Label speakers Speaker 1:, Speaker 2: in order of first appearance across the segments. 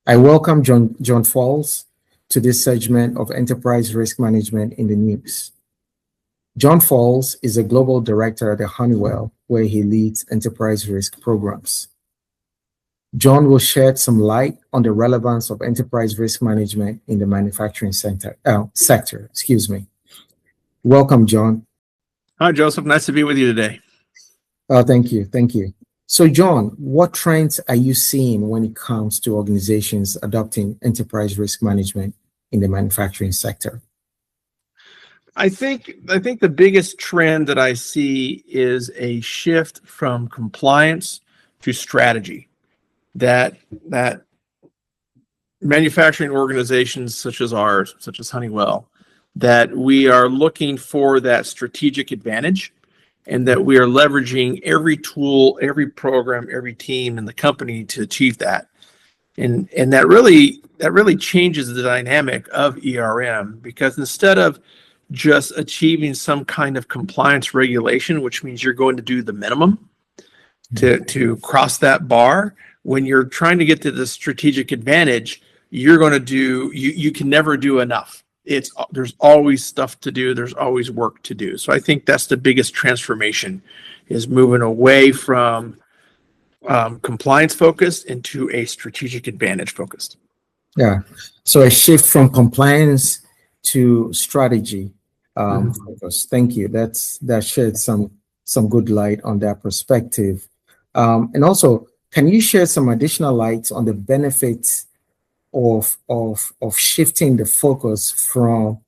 Speaker 1: I welcome John Falls to this segment of Enterprise Risk Management in the News. John Falls is a global director at Honeywell, where he leads enterprise risk programs. John will shed some light on the relevance of enterprise risk management in the manufacturing sector. Welcome, John.
Speaker 2: Hi, Joseph. Nice to be with you today.
Speaker 1: Thank you. So, John, what trends are you seeing when it comes to organizations adopting enterprise risk management in the manufacturing sector?
Speaker 2: I think the biggest trend that I see is a shift from compliance to strategy. That manufacturing organizations such as ours, such as Honeywell, that we are looking for that strategic advantage, and that we are leveraging every tool, every program, every team in the company to achieve that. And that really changes the dynamic of ERM, because instead of just achieving some kind of compliance regulation, which means you're going to do the minimum to cross that bar, when you're trying to get to the strategic advantage, you can never do enough. There's always stuff to do. There's always work to do. So I think that's the biggest transformation, is moving away from compliance focused into a strategic advantage focused.
Speaker 1: Yeah. So a shift from compliance to strategy focus. Thank you. That shed some good light on that perspective. And also, can you share some additional light on the benefits of shifting the focus from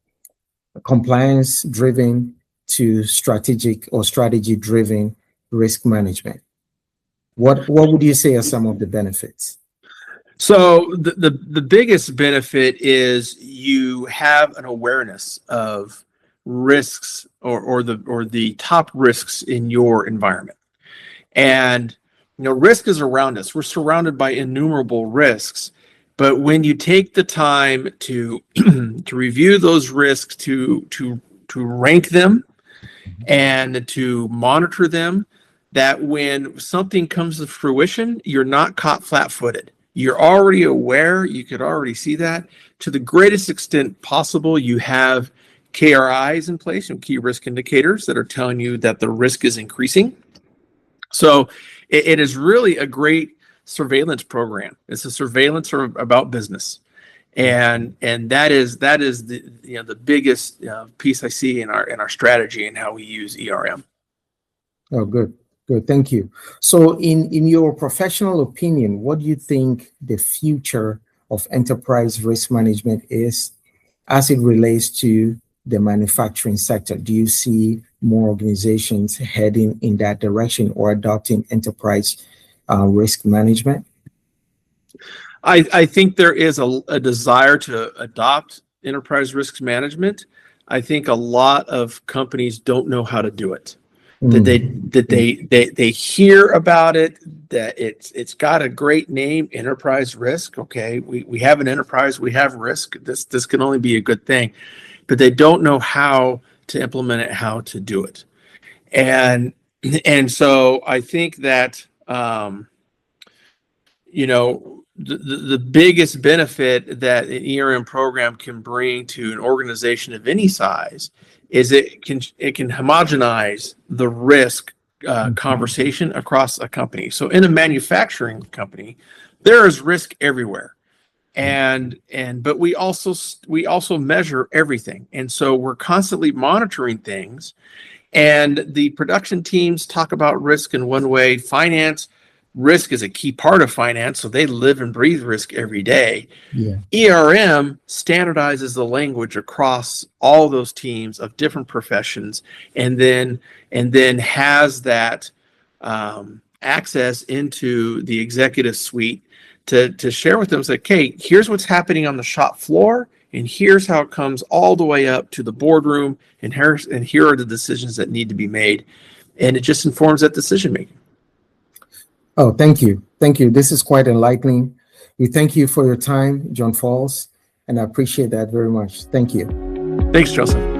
Speaker 1: compliance driven to strategic or strategy driven risk management? What would you say are some of the benefits?
Speaker 2: So the biggest benefit is you have an awareness of risks or the top risks in your environment. And risk is around us. We're surrounded by innumerable risks. But when you take the time to review those risks, to rank them and to monitor them, that when something comes to fruition, you're not caught flat-footed. You're already aware. You could already see that. To the greatest extent possible, you have KRIs in place, and key risk indicators, that are telling you that the risk is increasing. So it is really a great surveillance program. It's a surveillance about business, and that is the biggest piece I see in our strategy and how we use ERM.
Speaker 1: Oh, good. Thank you. So, in your professional opinion, what do you think the future of enterprise risk management is as it relates to the manufacturing sector? Do you see more organizations heading in that direction or adopting enterprise risk management?
Speaker 2: I think there is a desire to adopt enterprise risk management. I think a lot of companies don't know how to do it. That they hear about it, that it's got a great name, enterprise risk. Okay, we have an enterprise, we have risk. This can only be a good thing, but they don't know how to implement it, how to do it, and so I think that the biggest benefit that an ERM program can bring to an organization of any size is it can homogenize the risk conversation across a company. So in a manufacturing company, there is risk everywhere, but we also measure everything, and so we're constantly monitoring things. And the production teams talk about risk in one way. Finance, risk is a key part of finance, so they live and breathe risk every day.
Speaker 1: Yeah.
Speaker 2: ERM standardizes the language across all those teams of different professions, and then has that access into the executive suite to share with them. It's like, hey, here's what's happening on the shop floor, and here's how it comes all the way up to the boardroom, and here are the decisions that need to be made, and it just informs that decision making.
Speaker 1: Oh, thank you. This is quite enlightening. We thank you for your time, John Falls, and I appreciate that very much. Thank you.
Speaker 2: Thanks, Joseph.